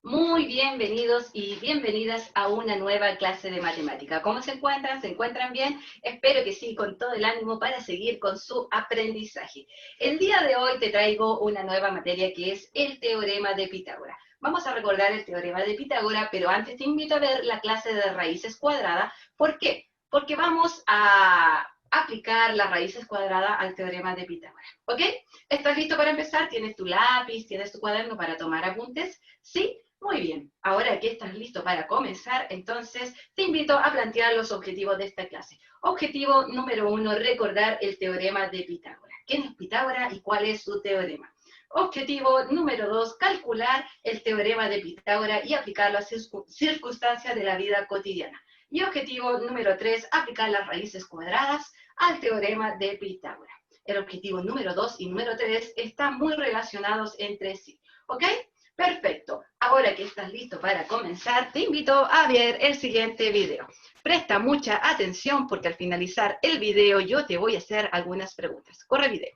Muy bienvenidos y bienvenidas a una nueva clase de matemática. ¿Cómo se encuentran? ¿Se encuentran bien? Espero que sí, con todo el ánimo para seguir con su aprendizaje. El día de hoy te traigo una nueva materia que es el teorema de Pitágoras. Vamos a recordar el teorema de Pitágoras, pero antes te invito a ver la clase de raíces cuadradas. ¿Por qué? Porque vamos a aplicar las raíces cuadradas al teorema de Pitágoras. ¿Ok? ¿Estás listo para empezar? ¿Tienes tu lápiz? ¿Tienes tu cuaderno para tomar apuntes? ¿Sí? Muy bien, ahora que estás listo para comenzar, entonces te invito a plantear los objetivos de esta clase. Objetivo número 1, recordar el teorema de Pitágoras. ¿Quién es Pitágoras y cuál es su teorema? Objetivo número 2, calcular el teorema de Pitágoras y aplicarlo a circunstancias de la vida cotidiana. Y objetivo número 3, aplicar las raíces cuadradas al teorema de Pitágoras. El objetivo número 2 y número 3 están muy relacionados entre sí. ¿Ok? Perfecto. Ahora que estás listo para comenzar, te invito a ver el siguiente video. Presta mucha atención porque al finalizar el video yo te voy a hacer algunas preguntas. Corre video.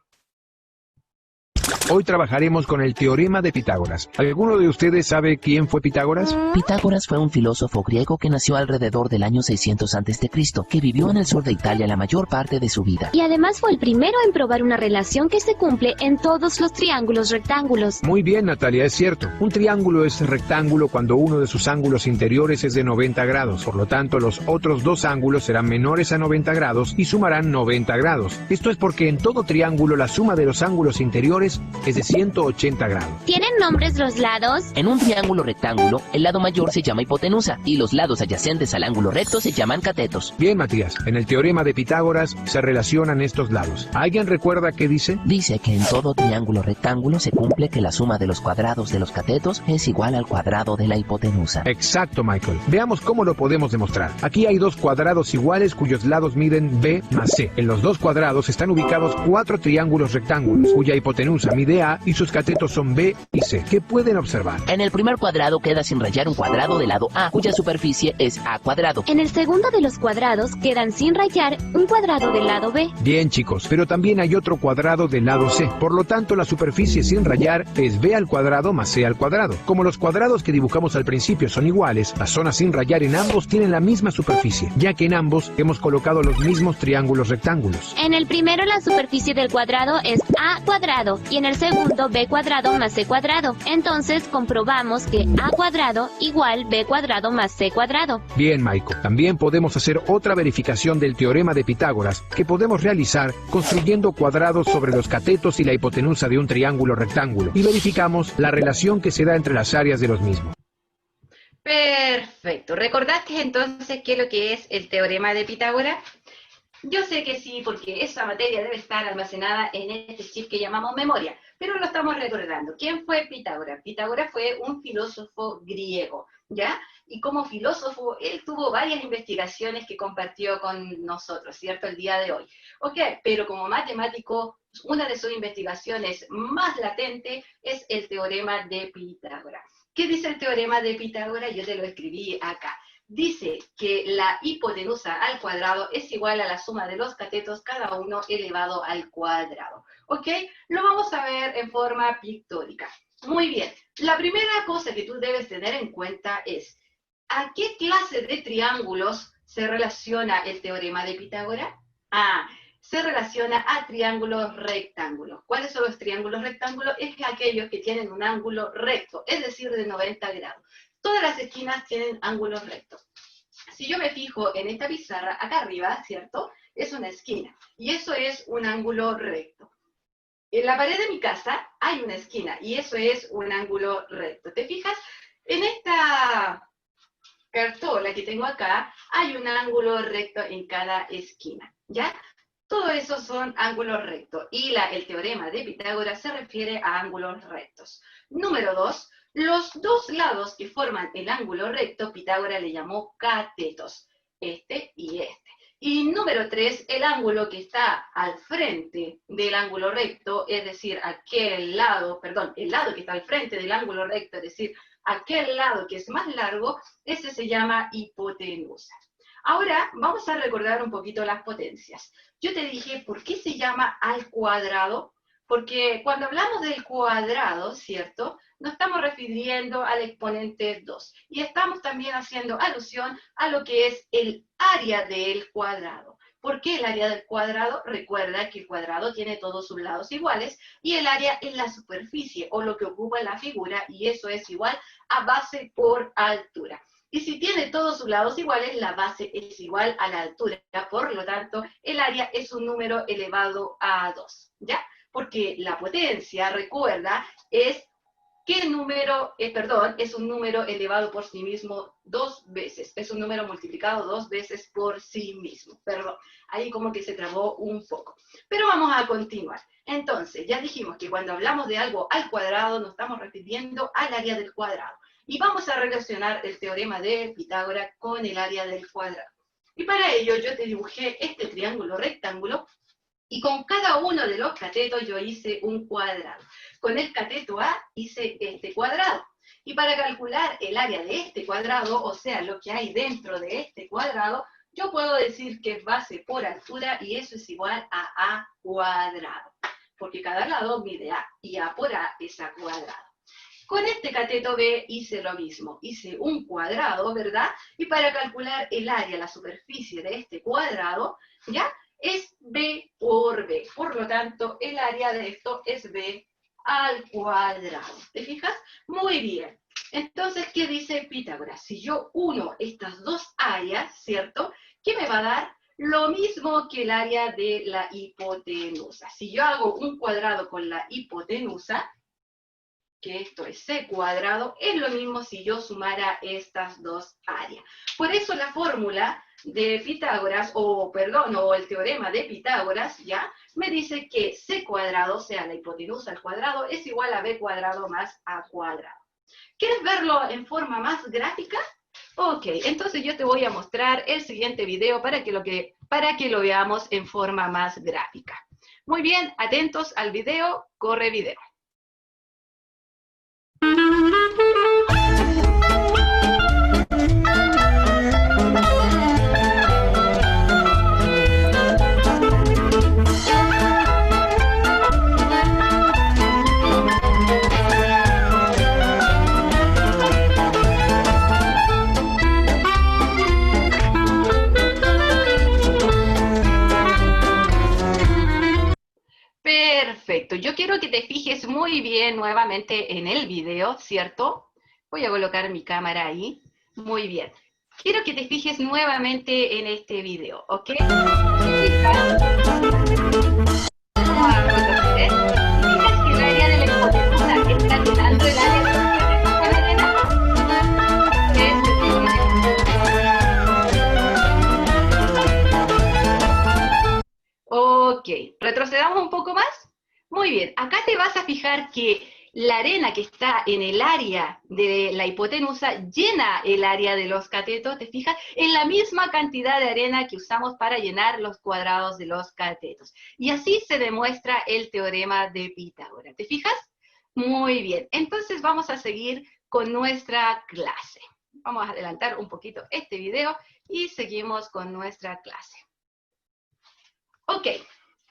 Hoy trabajaremos con el teorema de Pitágoras. ¿Alguno de ustedes sabe quién fue Pitágoras? Pitágoras fue un filósofo griego que nació alrededor del año 600 a.C., que vivió en el sur de Italia la mayor parte de su vida. Y además fue el primero en probar una relación que se cumple en todos los triángulos rectángulos. Muy bien, Natalia, es cierto. Un triángulo es rectángulo cuando uno de sus ángulos interiores es de 90 grados. Por lo tanto, los otros dos ángulos serán menores a 90 grados y sumarán 90 grados. Esto es porque en todo triángulo la suma de los ángulos interiores es de 180 grados. ¿Tienen nombres los lados? En un triángulo rectángulo, el lado mayor se llama hipotenusa y los lados adyacentes al ángulo recto se llaman catetos. Bien, Matías, en el teorema de Pitágoras se relacionan estos lados. ¿Alguien recuerda qué dice? Dice que en todo triángulo rectángulo se cumple que la suma de los cuadrados de los catetos es igual al cuadrado de la hipotenusa. Exacto, Michael. Veamos cómo lo podemos demostrar. Aquí hay dos cuadrados iguales cuyos lados miden B más C. En los dos cuadrados están ubicados 4 triángulos rectángulos, cuya hipotenusa mide A y sus catetos son B y C. ¿Qué pueden observar? En el primer cuadrado queda sin rayar un cuadrado del lado A, cuya superficie es A cuadrado. En el segundo de los cuadrados quedan sin rayar un cuadrado del lado B. Bien, chicos, pero también hay otro cuadrado del lado C. Por lo tanto, la superficie sin rayar es B al cuadrado más C al cuadrado. Como los cuadrados que dibujamos al principio son iguales, las zonas sin rayar en ambos tienen la misma superficie, ya que en ambos hemos colocado los mismos triángulos rectángulos. En el primero la superficie del cuadrado es A cuadrado y en el segundo B cuadrado más C cuadrado. Entonces comprobamos que A cuadrado igual B cuadrado más C cuadrado. Bien, Michael. También podemos hacer otra verificación del teorema de Pitágoras que podemos realizar construyendo cuadrados sobre los catetos y la hipotenusa de un triángulo rectángulo y verificamos la relación que se da entre las áreas de los mismos. Perfecto. ¿Recordaste entonces qué es lo que es el teorema de Pitágoras? Yo sé que sí, porque esa materia debe estar almacenada en este chip que llamamos memoria, pero lo estamos recordando. ¿Quién fue Pitágoras? Pitágoras fue un filósofo griego, ¿ya? Y como filósofo, él tuvo varias investigaciones que compartió con nosotros, ¿cierto? El día de hoy. Ok, pero como matemático, una de sus investigaciones más latente es el teorema de Pitágoras. ¿Qué dice el teorema de Pitágoras? Yo te lo escribí acá. Dice que la hipotenusa al cuadrado es igual a la suma de los catetos, cada uno elevado al cuadrado. ¿Ok? Lo vamos a ver en forma pictórica. Muy bien. La primera cosa que tú debes tener en cuenta es, ¿a qué clase de triángulos se relaciona el teorema de Pitágoras? Se relaciona a triángulos rectángulos. ¿Cuáles son los triángulos rectángulos? Es aquellos que tienen un ángulo recto, es decir, de 90 grados. Todas las esquinas tienen ángulos rectos. Si yo me fijo en esta pizarra, acá arriba, ¿cierto? Es una esquina, y eso es un ángulo recto. En la pared de mi casa hay una esquina, y eso es un ángulo recto. ¿Te fijas? En esta cartola que tengo acá, hay un ángulo recto en cada esquina, ¿ya? Todo eso son ángulos rectos, y el teorema de Pitágoras se refiere a ángulos rectos. Número 2. Los dos lados que forman el ángulo recto, Pitágoras le llamó catetos, este y este. Y número 3, el ángulo que está al frente del ángulo recto, es decir, el lado que está al frente del ángulo recto, es decir, aquel lado que es más largo, ese se llama hipotenusa. Ahora vamos a recordar un poquito las potencias. Yo te dije, ¿por qué se llama al cuadrado? Porque cuando hablamos del cuadrado, ¿cierto?, nos estamos refiriendo refiriendo al exponente 2. Y estamos también haciendo alusión a lo que es el área del cuadrado. ¿Por qué el área del cuadrado? Recuerda que el cuadrado tiene todos sus lados iguales y el área es la superficie o lo que ocupa la figura y eso es igual a base por altura. Y si tiene todos sus lados iguales, la base es igual a la altura. Por lo tanto, el área es un número elevado a 2, ¿ya? Porque la potencia, recuerda, es es un número elevado por sí mismo 2 veces. Es un número multiplicado 2 veces por sí mismo. Perdón, ahí como que se trabó un poco. Pero vamos a continuar. Entonces, ya dijimos que cuando hablamos de algo al cuadrado, nos estamos refiriendo al área del cuadrado. Y vamos a relacionar el teorema de Pitágoras con el área del cuadrado. Y para ello yo te dibujé este triángulo rectángulo y con cada uno de los catetos yo hice un cuadrado. Con el cateto A hice este cuadrado. Y para calcular el área de este cuadrado, o sea, lo que hay dentro de este cuadrado, yo puedo decir que es base por altura y eso es igual a cuadrado. Porque cada lado mide A y A por A es A cuadrado. Con este cateto B hice lo mismo, hice un cuadrado, ¿verdad? Y para calcular el área, la superficie de este cuadrado, ¿ya? Es B por B. Por lo tanto, el área de esto es B al cuadrado. ¿Te fijas? Muy bien. Entonces, ¿qué dice Pitágoras? Si yo uno estas dos áreas, ¿cierto? ¿Qué me va a dar? Lo mismo que el área de la hipotenusa. Si yo hago un cuadrado con la hipotenusa, que esto es C cuadrado, es lo mismo si yo sumara estas dos áreas. Por eso la fórmula de Pitágoras, o el teorema de Pitágoras, ¿ya? Me dice que C cuadrado, o sea, la hipotenusa al cuadrado, es igual a B cuadrado más A cuadrado. ¿Quieres verlo en forma más gráfica? Ok, entonces yo te voy a mostrar el siguiente video para que lo veamos en forma más gráfica. Muy bien, atentos al video, corre video. Perfecto, yo quiero que te fijes muy bien nuevamente en el video, ¿cierto? Voy a colocar mi cámara ahí. Muy bien. Quiero que te fijes nuevamente en este video, ¿ok? Vamos a retroceder. ¿Fijas que el área de la hipotenusa está llenando el área de los catetos con arena? Ok, retrocedamos un poco más. Muy bien, acá te vas a fijar que la arena que está en el área de la hipotenusa llena el área de los catetos, ¿te fijas? En la misma cantidad de arena que usamos para llenar los cuadrados de los catetos. Y así se demuestra el teorema de Pitágoras. ¿Te fijas? Muy bien, entonces vamos a seguir con nuestra clase. Vamos a adelantar un poquito este video y seguimos con nuestra clase. Ok,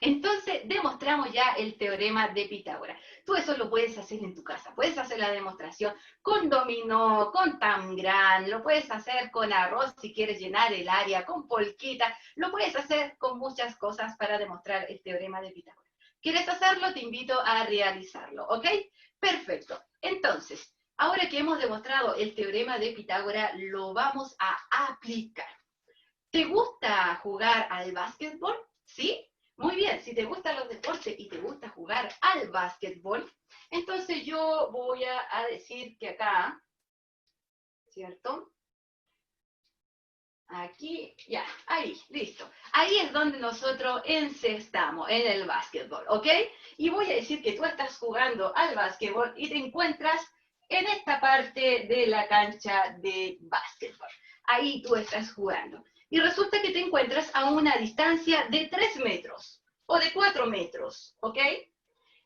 entonces demostramos ya el teorema de Pitágoras. Tú eso lo puedes hacer en tu casa. Puedes hacer la demostración con dominó, con tangram, lo puedes hacer con arroz si quieres llenar el área, con polquita. Lo puedes hacer con muchas cosas para demostrar el teorema de Pitágoras. ¿Quieres hacerlo? Te invito a realizarlo, ¿ok? Perfecto. Entonces, ahora que hemos demostrado el teorema de Pitágoras, lo vamos a aplicar. ¿Te gusta jugar al básquetbol? ¿Sí? Muy bien, si te gustan los deportes y te gusta jugar al básquetbol, entonces yo voy a decir que acá, ¿cierto? Aquí, ya, ahí, listo. Ahí es donde nosotros encestamos, en el básquetbol, ¿ok? Y voy a decir que tú estás jugando al básquetbol y te encuentras en esta parte de la cancha de básquetbol. Ahí tú estás jugando. Y resulta que te encuentras a una distancia de 3 metros o de 4 metros, ¿ok?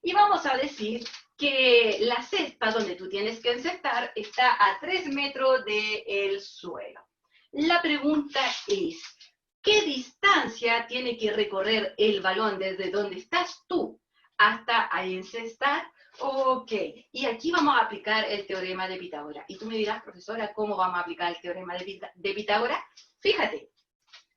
Y vamos a decir que la cesta donde tú tienes que encestar está a 3 metros del suelo. La pregunta es, ¿qué distancia tiene que recorrer el balón desde donde estás tú hasta encestar Ok, y aquí vamos a aplicar el teorema de Pitágoras. Y tú me dirás, profesora, ¿cómo vamos a aplicar el teorema de Pitágoras? Fíjate,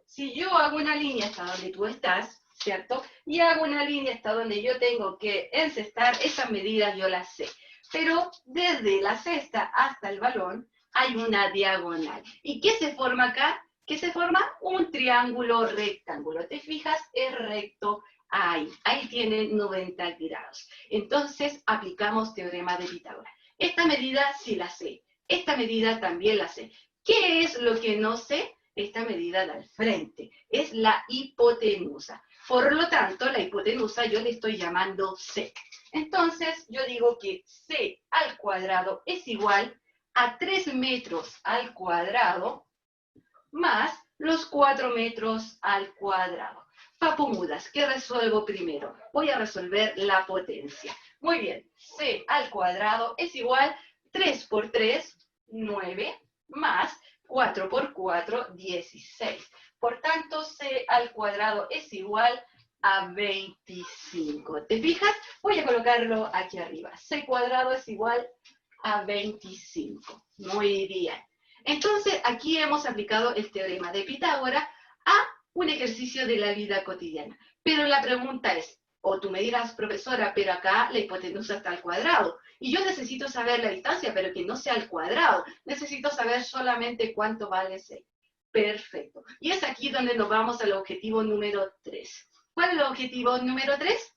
si yo hago una línea hasta donde tú estás, ¿cierto? Y hago una línea hasta donde yo tengo que encestar, esas medidas yo las sé. Pero desde la cesta hasta el balón hay una diagonal. ¿Y qué se forma acá? ¿Qué se forma? Un triángulo rectángulo. ¿Te fijas? Es recto ahí. Ahí tiene 90 grados. Entonces aplicamos teorema de Pitágoras. Esta medida sí la sé. Esta medida también la sé. ¿Qué es lo que no sé? Esta medida de al frente. Es la hipotenusa. Por lo tanto, la hipotenusa yo le estoy llamando C. Entonces, yo digo que C al cuadrado es igual a 3 metros al cuadrado más los 4 metros al cuadrado. Papumudas, ¿qué resuelvo primero? Voy a resolver la potencia. Muy bien, C al cuadrado es igual 3 por 3, 9, más 4 por 4, 16. Por tanto, C al cuadrado es igual a 25. ¿Te fijas? Voy a colocarlo aquí arriba. C cuadrado es igual a 25. Muy bien. Entonces, aquí hemos aplicado el teorema de Pitágoras a un ejercicio de la vida cotidiana. Pero la pregunta es, o tú me dirás, profesora, pero acá la hipotenusa está al cuadrado. Y yo necesito saber la distancia, pero que no sea al cuadrado. Necesito saber solamente cuánto vale C. Perfecto. Y es aquí donde nos vamos al objetivo número 3. ¿Cuál es el objetivo número 3?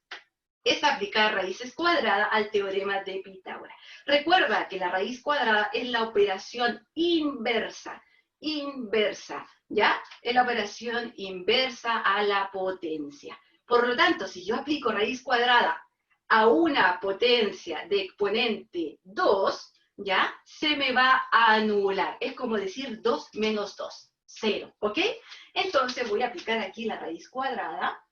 Es aplicar raíces cuadradas al teorema de Pitágoras. Recuerda que la raíz cuadrada es la operación inversa. Inversa, ¿ya? Es la operación inversa a la potencia. Por lo tanto, si yo aplico raíz cuadrada a una potencia de exponente 2, ¿ya? Se me va a anular. Es como decir 2 menos 2, 0, ¿ok? Entonces voy a aplicar aquí la raíz cuadrada.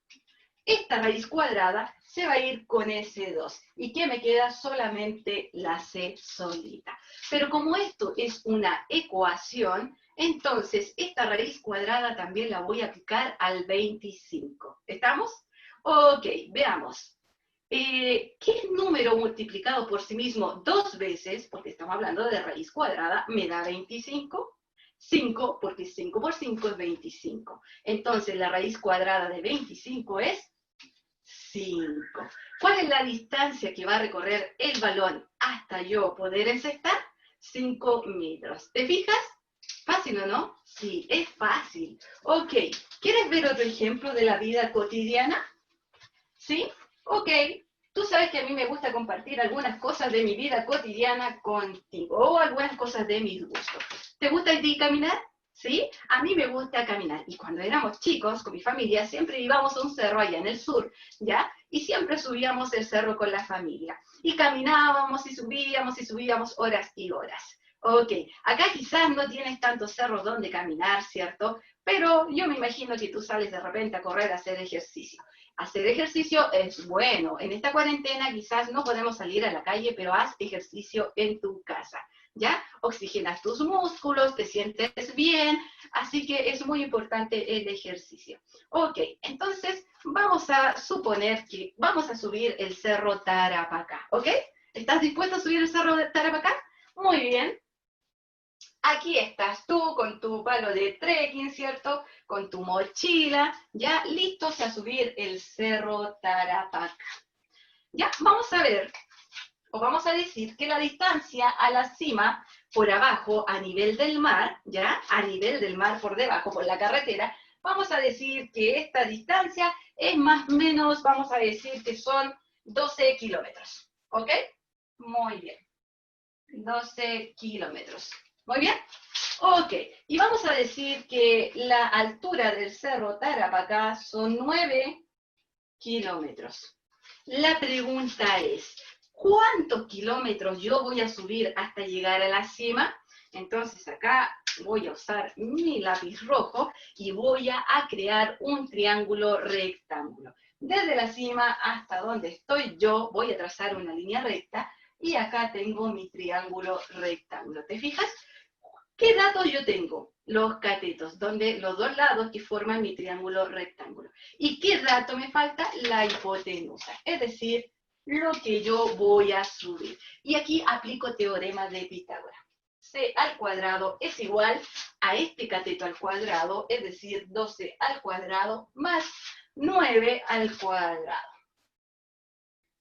Esta raíz cuadrada se va a ir con ese 2. ¿Y qué me queda? Solamente la C solita. Pero como esto es una ecuación, entonces esta raíz cuadrada también la voy a aplicar al 25. ¿Estamos? Ok, veamos. ¿Qué número multiplicado por sí mismo 2 veces, porque estamos hablando de raíz cuadrada, me da 25? 5, porque 5 por 5 es 25. Entonces la raíz cuadrada de 25 es 5. ¿Cuál es la distancia que va a recorrer el balón hasta yo poder encestar? 5 metros. ¿Te fijas? ¿Fácil o no? Sí, es fácil. Ok, ¿quieres ver otro ejemplo de la vida cotidiana? ¿Sí? Ok, tú sabes que a mí me gusta compartir algunas cosas de mi vida cotidiana contigo, o algunas cosas de mis gustos. ¿Te gusta a ti caminar? ¿Sí? A mí me gusta caminar. Y cuando éramos chicos, con mi familia, siempre íbamos a un cerro allá en el sur, ¿ya? Y siempre subíamos el cerro con la familia. Y caminábamos y subíamos horas y horas. Ok, acá quizás no tienes tantos cerros donde caminar, ¿cierto? Pero yo me imagino que tú sales de repente a correr, a hacer ejercicio. Hacer ejercicio es bueno. En esta cuarentena quizás no podemos salir a la calle, pero haz ejercicio en tu casa, ¿ya? Oxigenas tus músculos, te sientes bien, así que es muy importante el ejercicio. Ok, entonces vamos a suponer que vamos a subir el cerro Tarapacá, ¿ok? ¿Estás dispuesto a subir el cerro de Tarapacá? Muy bien. Aquí estás tú con tu palo de trekking, ¿cierto? Con tu mochila, ya listos a subir el cerro Tarapacá. Ya, vamos a ver, o vamos a decir que la distancia a la cima, por abajo, a nivel del mar, ya, a nivel del mar por debajo, por la carretera, vamos a decir que esta distancia es más o menos, vamos a decir que son 12 kilómetros, ¿ok? Muy bien, 12 kilómetros. ¿Muy bien? Ok, y vamos a decir que la altura del cerro Tarapacá son 9 kilómetros. La pregunta es, ¿cuántos kilómetros yo voy a subir hasta llegar a la cima? Entonces acá voy a usar mi lápiz rojo y voy a crear un triángulo rectángulo. Desde la cima hasta donde estoy yo voy a trazar una línea recta y acá tengo mi triángulo rectángulo. ¿Te fijas? ¿Qué datos yo tengo? Los catetos, donde los dos lados que forman mi triángulo rectángulo. ¿Y qué dato me falta? La hipotenusa, es decir, lo que yo voy a subir. Y aquí aplico teorema de Pitágoras. C al cuadrado es igual a este cateto al cuadrado, es decir, 12 al cuadrado más 9 al cuadrado.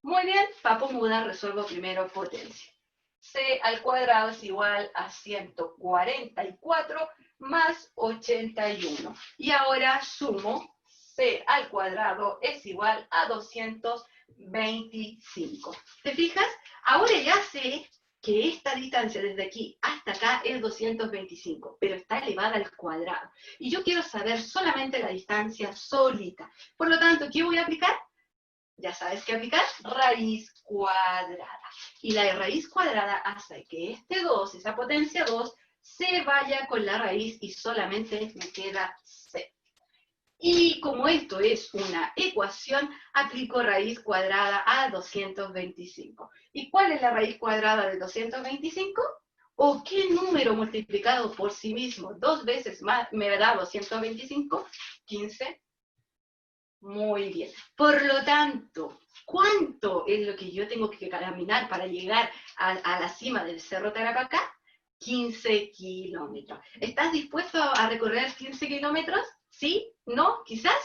Muy bien, Papo Muda, resuelvo primero potencia. C al cuadrado es igual a 144 más 81. Y ahora sumo, C al cuadrado es igual a 225. ¿Te fijas? Ahora ya sé que esta distancia desde aquí hasta acá es 225, pero está elevada al cuadrado. Y yo quiero saber solamente la distancia solita. Por lo tanto, ¿qué voy a aplicar? Ya sabes qué aplicar, raíz cuadrada. Y la raíz cuadrada hace que este 2, esa potencia 2, se vaya con la raíz y solamente me queda c. Y como esto es una ecuación, aplico raíz cuadrada a 225. ¿Y cuál es la raíz cuadrada de 225? ¿O qué número multiplicado por sí mismo 2 veces más me da 225? 15. Muy bien. Por lo tanto, ¿cuánto es lo que yo tengo que caminar para llegar a la cima del Cerro Tarapacá? 15 kilómetros. ¿Estás dispuesto a recorrer 15 kilómetros? ¿Sí? ¿No? ¿Quizás?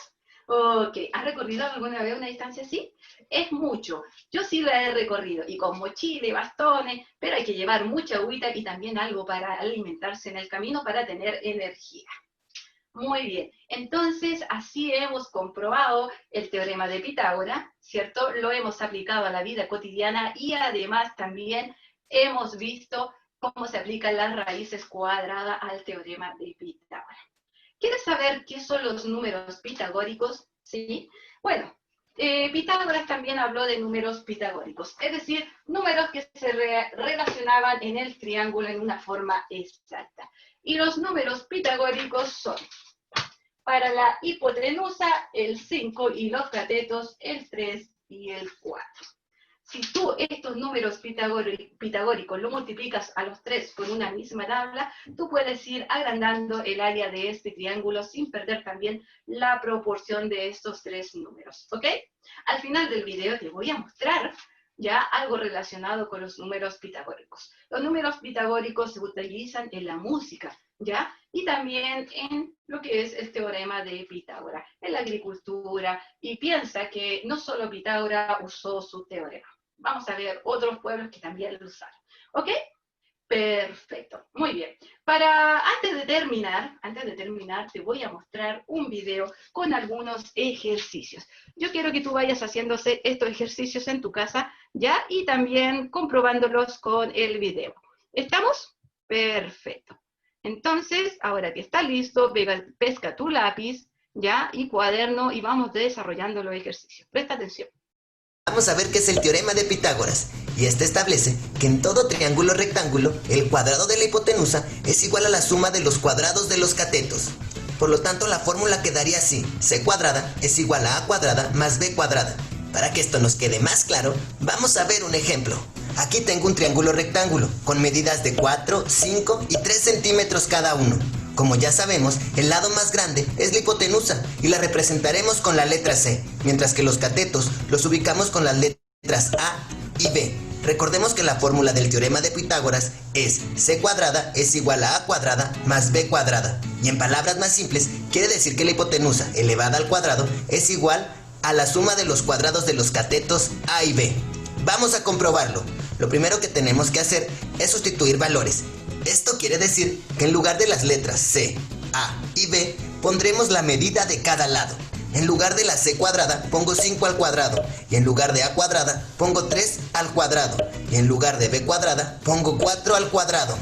Ok. ¿Has recorrido alguna vez una distancia así? Es mucho. Yo sí la he recorrido, y con mochila y bastones, pero hay que llevar mucha agüita y también algo para alimentarse en el camino para tener energía. Muy bien, entonces así hemos comprobado el teorema de Pitágoras, ¿cierto? Lo hemos aplicado a la vida cotidiana y además también hemos visto cómo se aplican las raíces cuadradas al teorema de Pitágoras. ¿Quieres saber qué son los números pitagóricos? ¿Sí? Bueno, Pitágoras también habló de números pitagóricos, es decir, números que se relacionaban en el triángulo en una forma exacta. Y los números pitagóricos son, para la hipotenusa, el 5 y los catetos, el 3 y el 4. Si tú estos números pitagóricos lo multiplicas a los 3 con una misma tabla, tú puedes ir agrandando el área de este triángulo sin perder también la proporción de estos 3 números, ¿ok? Al final del video te voy a mostrar ya algo relacionado con los números pitagóricos. Los números pitagóricos se utilizan en la música, ¿ya? Y también en lo que es el teorema de Pitágoras, en la agricultura, y piensa que no solo Pitágoras usó su teorema. Vamos a ver otros pueblos que también lo usaron, ¿ok? Perfecto, muy bien. Antes de terminar, te voy a mostrar un video con algunos ejercicios. Yo quiero que tú vayas haciéndose estos ejercicios en tu casa, ¿ya? Y también comprobándolos con el video. ¿Estamos? Perfecto. Entonces, ahora que está listo, pesca tu lápiz, ¿ya? Y cuaderno, y vamos desarrollando los ejercicios. Presta atención. Vamos a ver qué es el teorema de Pitágoras, y este establece que en todo triángulo rectángulo, el cuadrado de la hipotenusa es igual a la suma de los cuadrados de los catetos. Por lo tanto, la fórmula quedaría así: c cuadrada es igual a cuadrada más b cuadrada. Para que esto nos quede más claro, vamos a ver un ejemplo. Aquí tengo un triángulo rectángulo, con medidas de 4, 5 y 3 centímetros cada uno. Como ya sabemos, el lado más grande es la hipotenusa y la representaremos con la letra C, mientras que los catetos los ubicamos con las letras A y B. Recordemos que la fórmula del teorema de Pitágoras es c cuadrada es igual a cuadrada más b cuadrada. Y en palabras más simples, quiere decir que la hipotenusa elevada al cuadrado es igual a la suma de los cuadrados de los catetos A y B. Vamos a comprobarlo. Lo primero que tenemos que hacer es sustituir valores. Esto quiere decir que en lugar de las letras C, A y B, pondremos la medida de cada lado. En lugar de la c cuadrada, pongo 5 al cuadrado, y en lugar de a cuadrada, pongo 3 al cuadrado, y en lugar de b cuadrada, pongo 4 al cuadrado.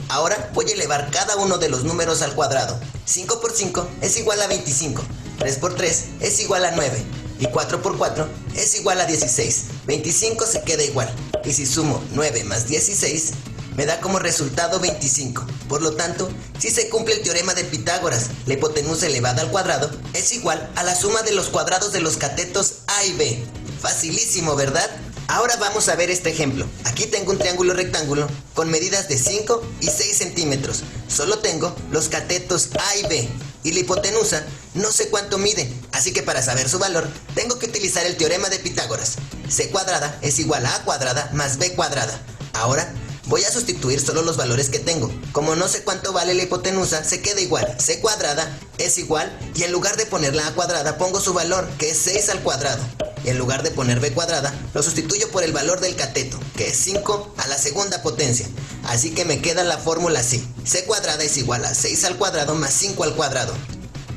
Ahora voy a elevar cada uno de los números al cuadrado. 5 por 5 es igual a 25, 3 por 3 es igual a 9, y 4 por 4 es igual a 16. 25 se queda igual, y si sumo 9 más 16, me da como resultado 25. Por lo tanto, si se cumple el teorema de Pitágoras, la hipotenusa elevada al cuadrado es igual a la suma de los cuadrados de los catetos A y B. Facilísimo, ¿verdad? Ahora vamos a ver este ejemplo. Aquí tengo un triángulo rectángulo con medidas de 5 y 6 centímetros. Solo tengo los catetos A y B. Y la hipotenusa no sé cuánto mide, así que para saber su valor tengo que utilizar el teorema de Pitágoras. C cuadrada es igual a A cuadrada más B cuadrada. Ahora voy a sustituir solo los valores que tengo. Como no sé cuánto vale la hipotenusa, se queda igual. C cuadrada es igual, y en lugar de poner la A cuadrada, pongo su valor, que es 6 al cuadrado. Y en lugar de poner B cuadrada, lo sustituyo por el valor del cateto, que es 5 a la segunda potencia. Así que me queda la fórmula así. C cuadrada es igual a 6 al cuadrado más 5 al cuadrado.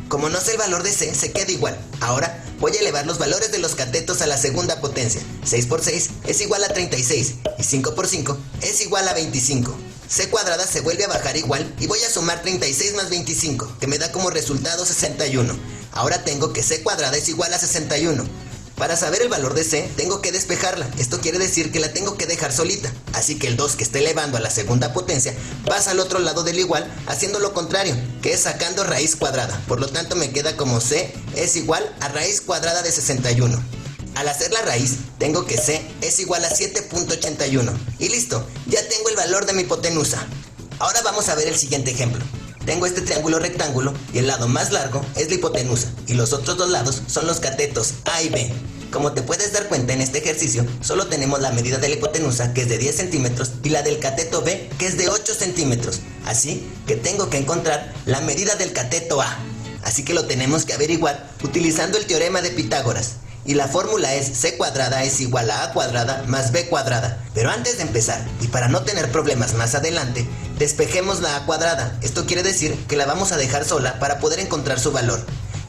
Como no sé el valor de C, se queda igual. Ahora voy a elevar los valores de los catetos a la segunda potencia. 6 por 6 es igual a 36 y 5 por 5 es igual a 25. C cuadrada se vuelve a bajar igual y voy a sumar 36 más 25, que me da como resultado 61. Ahora tengo que C cuadrada es igual a 61. Para saber el valor de C, tengo que despejarla. Esto quiere decir que la tengo que dejar solita. Así que el 2 que está elevando a la segunda potencia pasa al otro lado del igual, haciendo lo contrario, que es sacando raíz cuadrada. Por lo tanto me queda como C es igual a raíz cuadrada de 61. Al hacer la raíz, tengo que C es igual a 7.81. Y listo, ya tengo el valor de mi hipotenusa. Ahora vamos a ver el siguiente ejemplo. Tengo este triángulo rectángulo y el lado más largo es la hipotenusa y los otros dos lados son los catetos A y B. Como te puedes dar cuenta, en este ejercicio solo tenemos la medida de la hipotenusa, que es de 10 centímetros, y la del cateto B, que es de 8 centímetros. Así que tengo que encontrar la medida del cateto A. Así que lo tenemos que averiguar utilizando el teorema de Pitágoras. Y la fórmula es C cuadrada es igual a A cuadrada más B cuadrada. Pero antes de empezar, y para no tener problemas más adelante, despejemos la A cuadrada. Esto quiere decir que la vamos a dejar sola para poder encontrar su valor.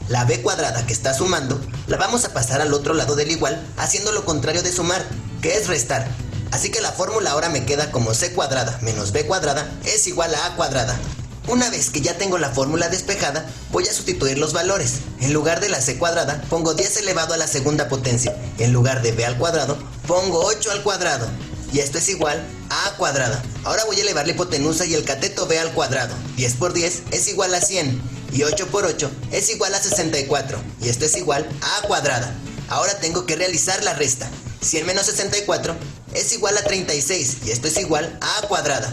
La B cuadrada que está sumando, la vamos a pasar al otro lado del igual, haciendo lo contrario de sumar, que es restar. Así que la fórmula ahora me queda como C cuadrada menos B cuadrada es igual a A cuadrada. Una vez que ya tengo la fórmula despejada, voy a sustituir los valores. En lugar de la C cuadrada, pongo 10 elevado a la segunda potencia. En lugar de B al cuadrado, pongo 8 al cuadrado. Y esto es igual a A cuadrada. Ahora voy a elevar la hipotenusa y el cateto B al cuadrado. 10 por 10 es igual a 100. Y 8 por 8 es igual a 64. Y esto es igual a A cuadrada. Ahora tengo que realizar la resta. 100 menos 64 es igual a 36. Y esto es igual a A cuadrada.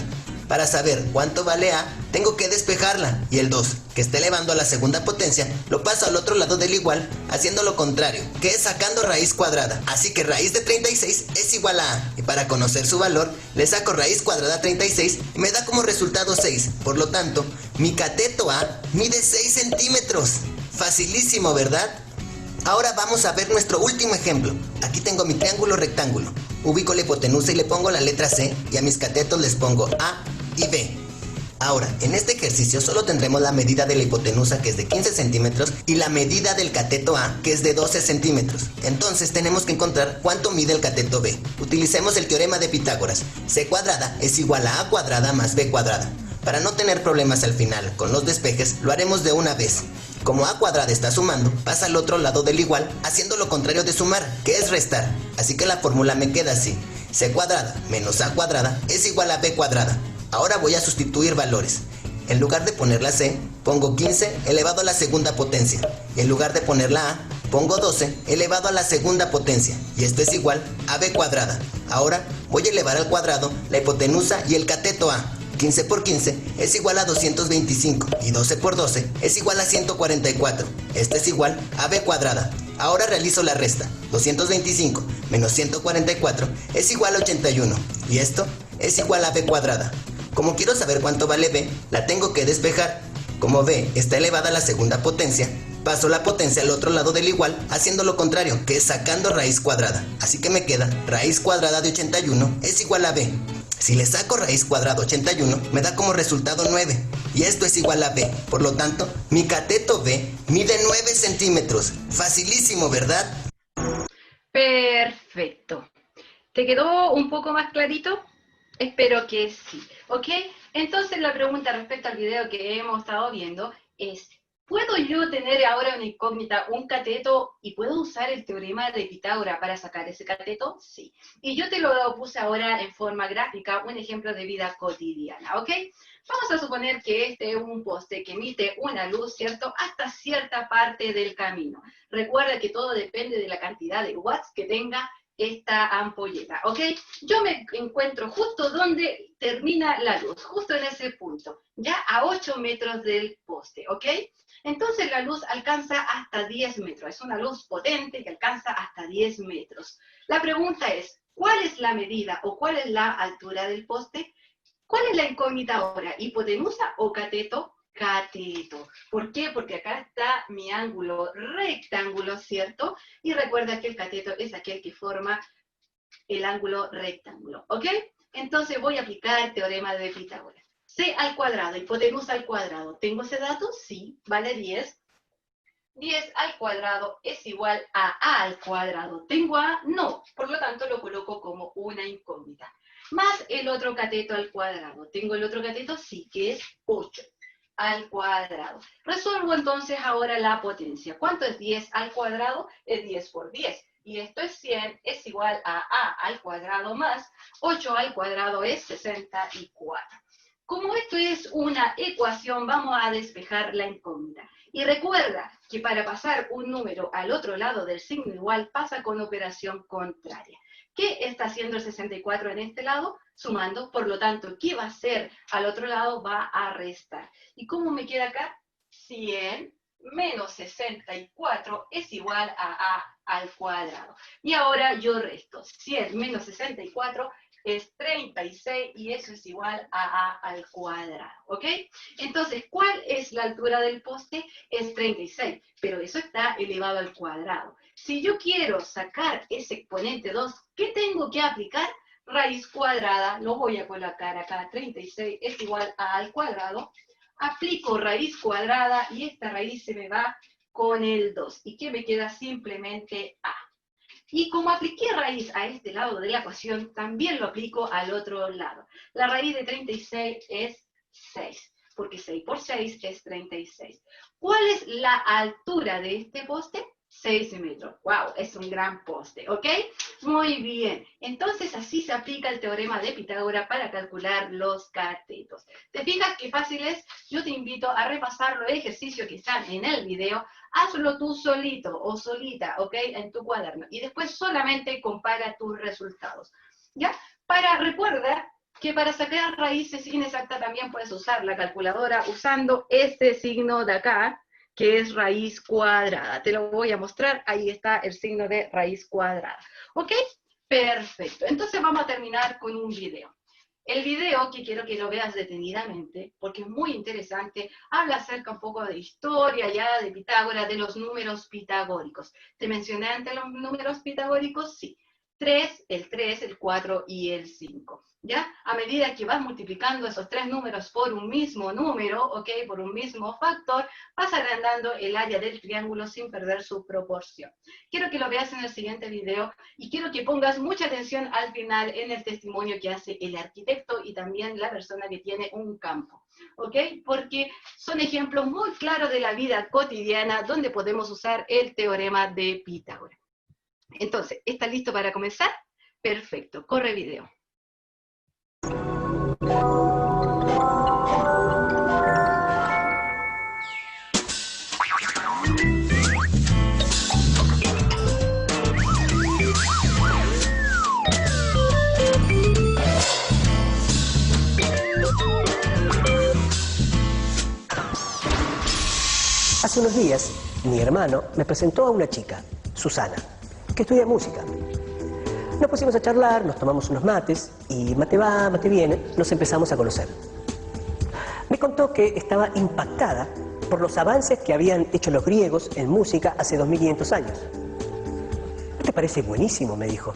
Para saber cuánto vale A, tengo que despejarla, y el 2, que está elevando a la segunda potencia, lo paso al otro lado del igual, haciendo lo contrario, que es sacando raíz cuadrada. Así que raíz de 36 es igual a A, y para conocer su valor, le saco raíz cuadrada a 36 y me da como resultado 6. Por lo tanto, mi cateto A mide 6 centímetros. Facilísimo, ¿verdad? Ahora vamos a ver nuestro último ejemplo. Aquí tengo mi triángulo rectángulo. Ubico la hipotenusa y le pongo la letra C, y a mis catetos les pongo A y B. Ahora, en este ejercicio solo tendremos la medida de la hipotenusa, que es de 15 centímetros, y la medida del cateto A, que es de 12 centímetros. Entonces tenemos que encontrar cuánto mide el cateto B. Utilicemos el teorema de Pitágoras. C cuadrada es igual a A cuadrada más B cuadrada. Para no tener problemas al final con los despejes, lo haremos de una vez. Como A cuadrada está sumando, pasa al otro lado del igual, haciendo lo contrario de sumar, que es restar. Así que la fórmula me queda así. C cuadrada menos A cuadrada es igual a B cuadrada. Ahora voy a sustituir valores. En lugar de poner la C, pongo 15 elevado a la segunda potencia. Y en lugar de poner la A, pongo 12 elevado a la segunda potencia. Y esto es igual a B cuadrada. Ahora voy a elevar al cuadrado la hipotenusa y el cateto A. 15 por 15 es igual a 225 y 12 por 12 es igual a 144. Esto es igual a B cuadrada. Ahora realizo la resta. 225 menos 144 es igual a 81 y esto es igual a B cuadrada. Como quiero saber cuánto vale B, la tengo que despejar. Como B está elevada a la segunda potencia, paso la potencia al otro lado del igual, haciendo lo contrario, que es sacando raíz cuadrada. Así que me queda raíz cuadrada de 81 es igual a B. Si le saco raíz cuadrada 81, me da como resultado 9. Y esto es igual a B. Por lo tanto, mi cateto B mide 9 centímetros. Facilísimo, ¿verdad? Perfecto. ¿Te quedó un poco más clarito? Espero que sí. ¿Ok? Entonces la pregunta respecto al video que hemos estado viendo es: ¿puedo yo tener ahora una incógnita, un cateto, y puedo usar el teorema de Pitágoras para sacar ese cateto? Sí. Y yo te lo puse ahora en forma gráfica, un ejemplo de vida cotidiana, ¿ok? Vamos a suponer que este es un poste que emite una luz, ¿cierto?, hasta cierta parte del camino. Recuerda que todo depende de la cantidad de watts que tenga esta ampolleta, ¿ok? Yo me encuentro justo donde termina la luz, justo en ese punto, ya a 8 metros del poste, ¿ok? Entonces la luz alcanza hasta 10 metros. Es una luz potente que alcanza hasta 10 metros. La pregunta es, ¿cuál es la medida o cuál es la altura del poste? ¿Cuál es la incógnita ahora? ¿Hipotenusa o cateto? Cateto. ¿Por qué? Porque acá está mi ángulo rectángulo, ¿cierto? Y recuerda que el cateto es aquel que forma el ángulo rectángulo, ¿ok? Entonces voy a aplicar el teorema de Pitágoras. C al cuadrado, hipotenusa al cuadrado. ¿Tengo ese dato? Sí, vale 10. 10 al cuadrado es igual a A al cuadrado. ¿Tengo A? No. Por lo tanto, lo coloco como una incógnita. Más el otro cateto al cuadrado. ¿Tengo el otro cateto? Sí, que es 8 al cuadrado. Resuelvo entonces ahora la potencia. ¿Cuánto es 10 al cuadrado? Es 10 por 10. Y esto es 100, es igual a al cuadrado más 8 al cuadrado es 64. Como esto es una ecuación, vamos a despejar la incógnita. Y recuerda que para pasar un número al otro lado del signo igual pasa con operación contraria. ¿Qué está haciendo el 64 en este lado? Sumando, por lo tanto, ¿qué va a hacer al otro lado? Va a restar. ¿Y cómo me queda acá? 100 menos 64 es igual a al cuadrado. Y ahora yo resto. 100 menos 64 es 36 y eso es igual a al cuadrado, ¿ok? Entonces, ¿cuál es la altura del poste? Es 36, pero eso está elevado al cuadrado. Si yo quiero sacar ese exponente 2, ¿qué tengo que aplicar? Raíz cuadrada, lo voy a colocar acá, 36 es igual a al cuadrado. Aplico raíz cuadrada y esta raíz se me va con el 2. ¿Y qué me queda? Simplemente A. Y como apliqué raíz a este lado de la ecuación, también lo aplico al otro lado. La raíz de 36 es 6, porque 6 por 6 es 36. ¿Cuál es la altura de este poste? 6 metros. ¡Wow! Es un gran poste, ¿ok? Muy bien. Entonces así se aplica el teorema de Pitágoras para calcular los catetos. ¿Te fijas qué fácil es? Yo te invito a repasar los ejercicios que están en el video. Hazlo tú solito o solita, ¿ok? En tu cuaderno. Y después solamente compara tus resultados. ¿Ya? Recuerda que para sacar raíces inexactas también puedes usar la calculadora usando este signo de acá, que es raíz cuadrada. Te lo voy a mostrar, ahí está el signo de raíz cuadrada. ¿Ok? Perfecto. Entonces vamos a terminar con un video. El video, que quiero que lo veas detenidamente, porque es muy interesante, habla acerca un poco de historia ya de Pitágoras, de los números pitagóricos. ¿Te mencioné antes los números pitagóricos? Sí. 3, el 3, el 4 y el 5. ¿Ya? A medida que vas multiplicando esos tres números por un mismo número, ¿ok? Por un mismo factor, vas agrandando el área del triángulo sin perder su proporción. Quiero que lo veas en el siguiente video y quiero que pongas mucha atención al final en el testimonio que hace el arquitecto y también la persona que tiene un campo, ¿ok? Porque son ejemplos muy claros de la vida cotidiana donde podemos usar el teorema de Pitágoras. Entonces, ¿está listo para comenzar? Perfecto, corre video. Hace unos días, mi hermano me presentó a una chica, Susana, que estudia música. Nos pusimos a charlar, nos tomamos unos mates y mate va, mate viene, nos empezamos a conocer. Me contó que estaba impactada por los avances que habían hecho los griegos en música hace 2500 años. ¿No te parece buenísimo?, me dijo.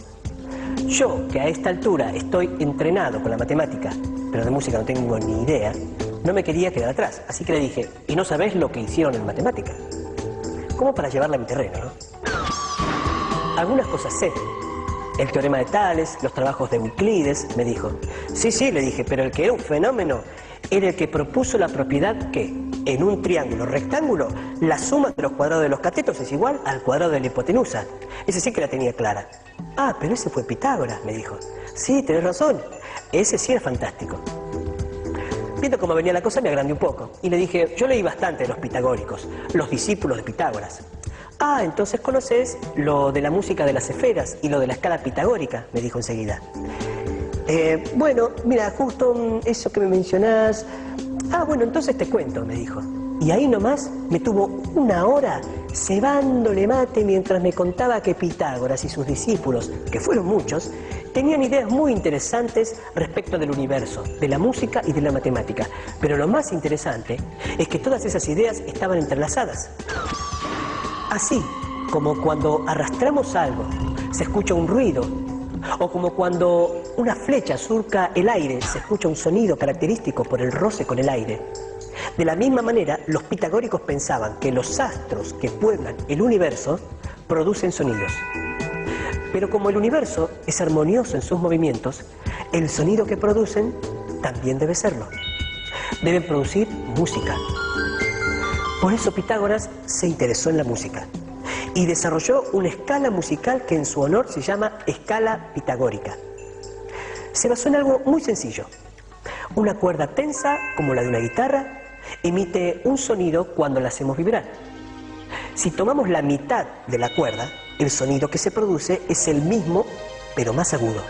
Yo, que a esta altura estoy entrenado con la matemática, pero de música no tengo ni idea, no me quería quedar atrás. Así que le dije, ¿y no sabés lo que hicieron en matemática? Como para llevarla a mi terreno, ¿no? Algunas cosas sé. El teorema de Tales, los trabajos de Euclides, me dijo. Sí, le dije, pero el que era un fenómeno era el que propuso la propiedad que, en un triángulo rectángulo, la suma de los cuadrados de los catetos es igual al cuadrado de la hipotenusa. Ese sí que la tenía clara. Ah, pero ese fue Pitágoras, me dijo. Sí, tenés razón. Ese sí era fantástico. Viendo cómo venía la cosa, me agrandé un poco. Y le dije, yo leí bastante de los pitagóricos, los discípulos de Pitágoras. Ah, entonces conoces lo de la música de las esferas y lo de la escala pitagórica, me dijo enseguida. Bueno, mira, justo eso que me mencionás... Ah, bueno, entonces te cuento, me dijo. Y ahí nomás me tuvo una hora cebándole mate mientras me contaba que Pitágoras y sus discípulos, que fueron muchos, tenían ideas muy interesantes respecto del universo, de la música y de la matemática. Pero lo más interesante es que todas esas ideas estaban entrelazadas. Así como cuando arrastramos algo, se escucha un ruido, o como cuando una flecha surca el aire, se escucha un sonido característico por el roce con el aire. De la misma manera, los pitagóricos pensaban que los astros que pueblan el universo producen sonidos. Pero como el universo es armonioso en sus movimientos, el sonido que producen también debe serlo. Deben producir música. Por eso Pitágoras se interesó en la música y desarrolló una escala musical que en su honor se llama escala pitagórica. Se basó en algo muy sencillo. Una cuerda tensa, como la de una guitarra, emite un sonido cuando la hacemos vibrar. Si tomamos la mitad de la cuerda, el sonido que se produce es el mismo, pero más agudo.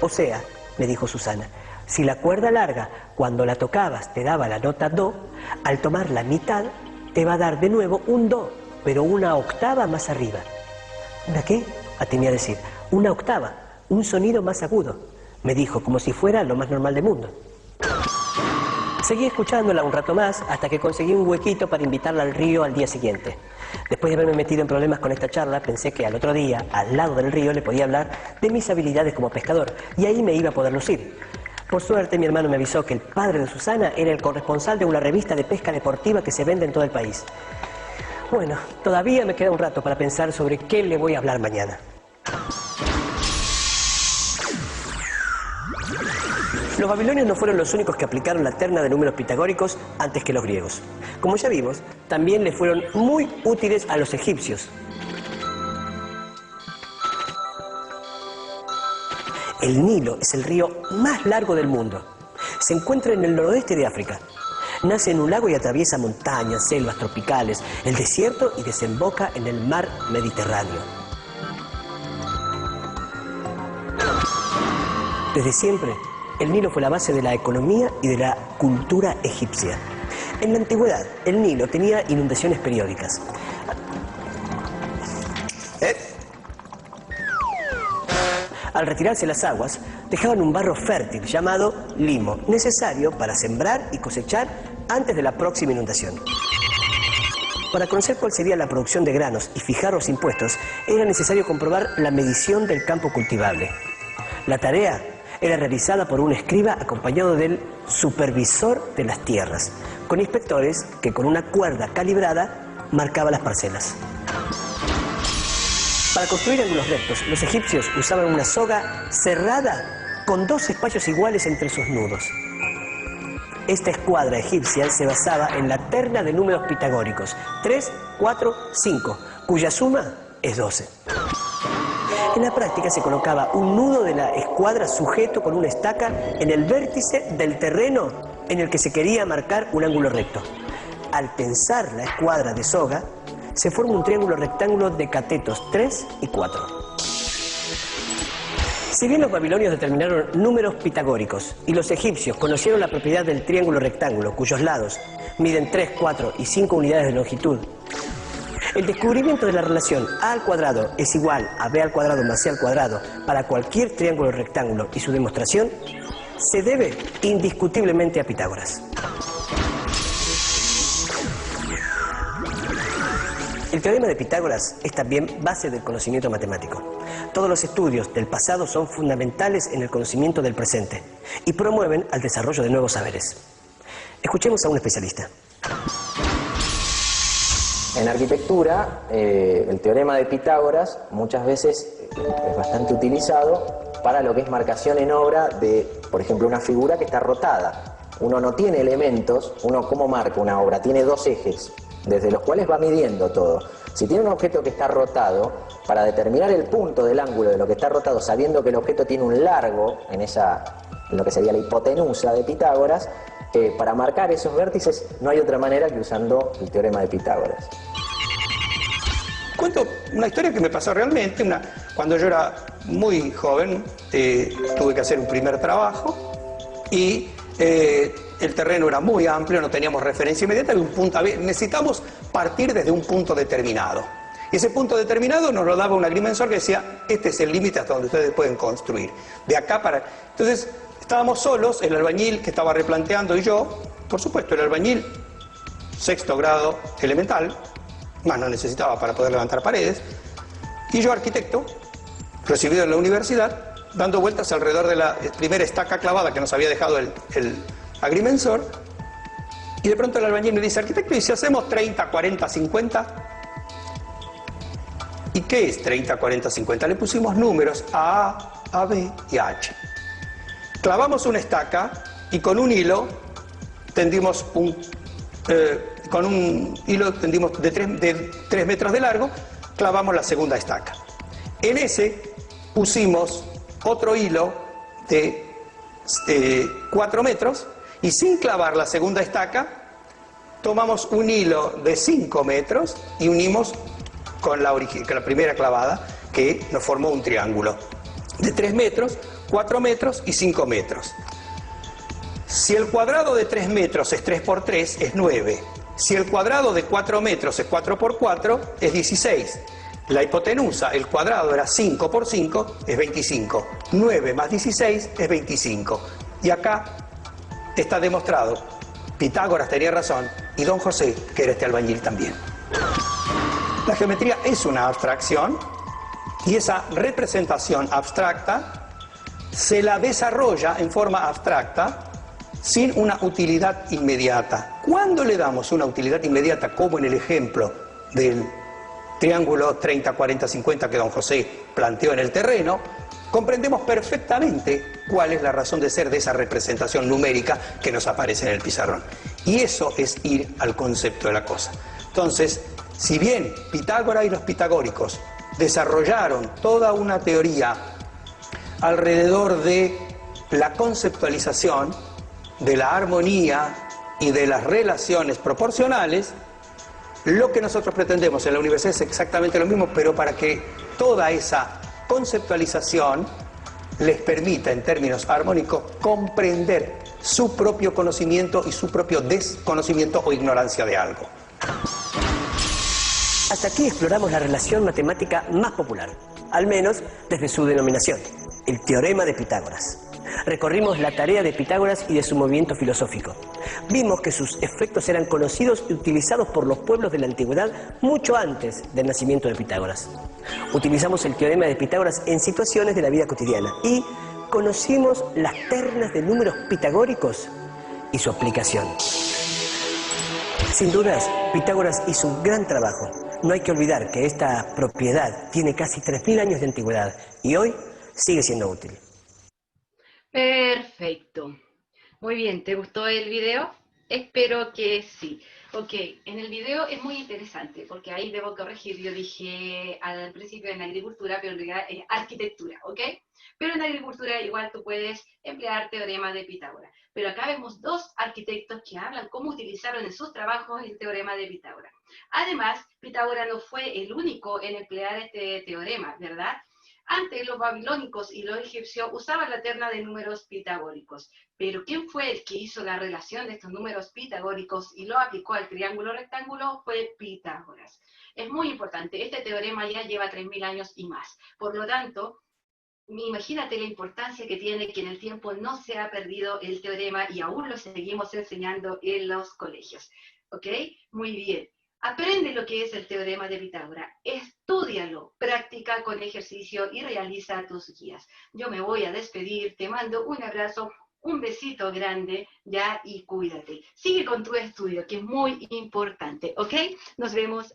O sea, me dijo Susana, si la cuerda larga, cuando la tocabas, te daba la nota do, al tomar la mitad, te va a dar de nuevo un do, pero una octava más arriba. ¿Una qué? Atiné a decir, una octava, un sonido más agudo. Me dijo, como si fuera lo más normal del mundo. Seguí escuchándola un rato más hasta que conseguí un huequito para invitarla al río al día siguiente. Después de haberme metido en problemas con esta charla, pensé que al otro día, al lado del río, le podía hablar de mis habilidades como pescador, y ahí me iba a poder lucir. Por suerte, mi hermano me avisó que el padre de Susana era el corresponsal de una revista de pesca deportiva que se vende en todo el país. Bueno, todavía me queda un rato para pensar sobre qué le voy a hablar mañana. Los babilonios no fueron los únicos que aplicaron la terna de números pitagóricos antes que los griegos. Como ya vimos, también le fueron muy útiles a los egipcios. El Nilo es el río más largo del mundo. Se encuentra en el noroeste de África. Nace en un lago y atraviesa montañas, selvas tropicales, el desierto y desemboca en el mar Mediterráneo. Desde siempre, el Nilo fue la base de la economía y de la cultura egipcia. En la antigüedad, el Nilo tenía inundaciones periódicas. Al retirarse las aguas, dejaban un barro fértil llamado limo, necesario para sembrar y cosechar antes de la próxima inundación. Para conocer cuál sería la producción de granos y fijar los impuestos, era necesario comprobar la medición del campo cultivable. La tarea era realizada por un escriba acompañado del supervisor de las tierras, con inspectores que con una cuerda calibrada marcaba las parcelas. Para construir ángulos rectos, los egipcios usaban una soga cerrada con 2 espacios iguales entre sus nudos. Esta escuadra egipcia se basaba en la terna de números pitagóricos 3, 4, 5, cuya suma es 12. En la práctica se colocaba un nudo de la escuadra sujeto con una estaca en el vértice del terreno en el que se quería marcar un ángulo recto. Al tensar la escuadra de soga, se forma un triángulo rectángulo de catetos 3 y 4. Si bien los babilonios determinaron números pitagóricos y los egipcios conocieron la propiedad del triángulo rectángulo, cuyos lados miden 3, 4 y 5 unidades de longitud, el descubrimiento de la relación a al cuadrado es igual a b al cuadrado más c al cuadrado para cualquier triángulo rectángulo y su demostración se debe indiscutiblemente a Pitágoras. El teorema de Pitágoras es también base del conocimiento matemático. Todos los estudios del pasado son fundamentales en el conocimiento del presente y promueven al desarrollo de nuevos saberes. Escuchemos a un especialista. En arquitectura, el teorema de Pitágoras muchas veces es bastante utilizado para lo que es marcación en obra de, por ejemplo, una figura que está rotada. Uno no tiene elementos, uno ¿cómo marca una obra? Tiene 2 ejes, desde los cuales va midiendo todo. Si tiene un objeto que está rotado, para determinar el punto del ángulo de lo que está rotado, sabiendo que el objeto tiene un largo en lo que sería la hipotenusa de Pitágoras, para marcar esos vértices no hay otra manera que usando el teorema de Pitágoras. Cuento una historia que me pasó realmente. Cuando yo era muy joven, tuve que hacer un primer trabajo y El terreno era muy amplio, no teníamos referencia inmediata, necesitamos partir desde un punto determinado. Y ese punto determinado nos lo daba un agrimensor que decía, este es el límite hasta donde ustedes pueden construir. De acá para... Entonces, estábamos solos, el albañil que estaba replanteando y yo, por supuesto, el albañil, 6º grado elemental, más no necesitaba para poder levantar paredes, y yo, arquitecto, recibido en la universidad, dando vueltas alrededor de la primera estaca clavada que nos había dejado el agrimensor, y de pronto el albañil me dice, arquitecto, ¿y si hacemos 30, 40, 50? ¿Y qué es 30, 40, 50? Le pusimos números A, B y H. Clavamos una estaca y con un hilo tendimos de 3 metros de largo, clavamos la segunda estaca. En ese pusimos otro hilo de 4 metros y sin clavar la segunda estaca tomamos un hilo de 5 metros y unimos con la primera clavada, que nos formó un triángulo de 3 metros, 4 metros y 5 metros. Si el cuadrado de 3 metros es 3 por 3, es 9. Si el cuadrado de 4 metros es 4 por 4, es 16. La hipotenusa, el cuadrado era 5 por 5, es 25. 9 más 16 es 25. Y acá está demostrado, Pitágoras tenía razón y don José, que era este albañil también. La geometría es una abstracción y esa representación abstracta se la desarrolla en forma abstracta sin una utilidad inmediata. ¿Cuándo le damos una utilidad inmediata, como en el ejemplo del triángulo 30, 40, 50 que don José planteó en el terreno? Comprendemos perfectamente cuál es la razón de ser de esa representación numérica que nos aparece en el pizarrón. Y eso es ir al concepto de la cosa. Entonces, si bien Pitágoras y los pitagóricos desarrollaron toda una teoría alrededor de la conceptualización, de la armonía y de las relaciones proporcionales, lo que nosotros pretendemos en la universidad es exactamente lo mismo, pero para que toda esa conceptualización les permita, en términos armónicos, comprender su propio conocimiento y su propio desconocimiento o ignorancia de algo. Hasta aquí exploramos la relación matemática más popular, al menos desde su denominación, el teorema de Pitágoras. Recorrimos la tarea de Pitágoras y de su movimiento filosófico. Vimos que sus efectos eran conocidos y utilizados por los pueblos de la antigüedad mucho antes del nacimiento de Pitágoras. Utilizamos el teorema de Pitágoras en situaciones de la vida cotidiana y conocimos las ternas de números pitagóricos y su aplicación. Sin dudas, Pitágoras hizo un gran trabajo. No hay que olvidar que esta propiedad tiene casi 3.000 años de antigüedad y hoy sigue siendo útil. Perfecto. Muy bien, ¿te gustó el video? Espero que sí. Ok, en el video es muy interesante, porque ahí debo corregir, yo dije al principio en agricultura, pero en realidad es arquitectura, ¿ok? Pero en agricultura igual tú puedes emplear teorema de Pitágoras. Pero acá vemos dos arquitectos que hablan cómo utilizaron en sus trabajos el teorema de Pitágoras. Además, Pitágoras no fue el único en emplear este teorema, ¿verdad? Antes los babilónicos y los egipcios usaban la terna de números pitagóricos, pero ¿quién fue el que hizo la relación de estos números pitagóricos y lo aplicó al triángulo rectángulo? Fue Pitágoras. Es muy importante, este teorema ya lleva 3.000 años y más. Por lo tanto, imagínate la importancia que tiene que en el tiempo no se ha perdido el teorema y aún lo seguimos enseñando en los colegios. ¿Ok? Muy bien. Aprende lo que es el teorema de Pitágoras, estúdialo, practica con ejercicio y realiza tus guías. Yo me voy a despedir, te mando un abrazo, un besito grande, ya, y cuídate. Sigue con tu estudio, que es muy importante, ¿ok? Nos vemos.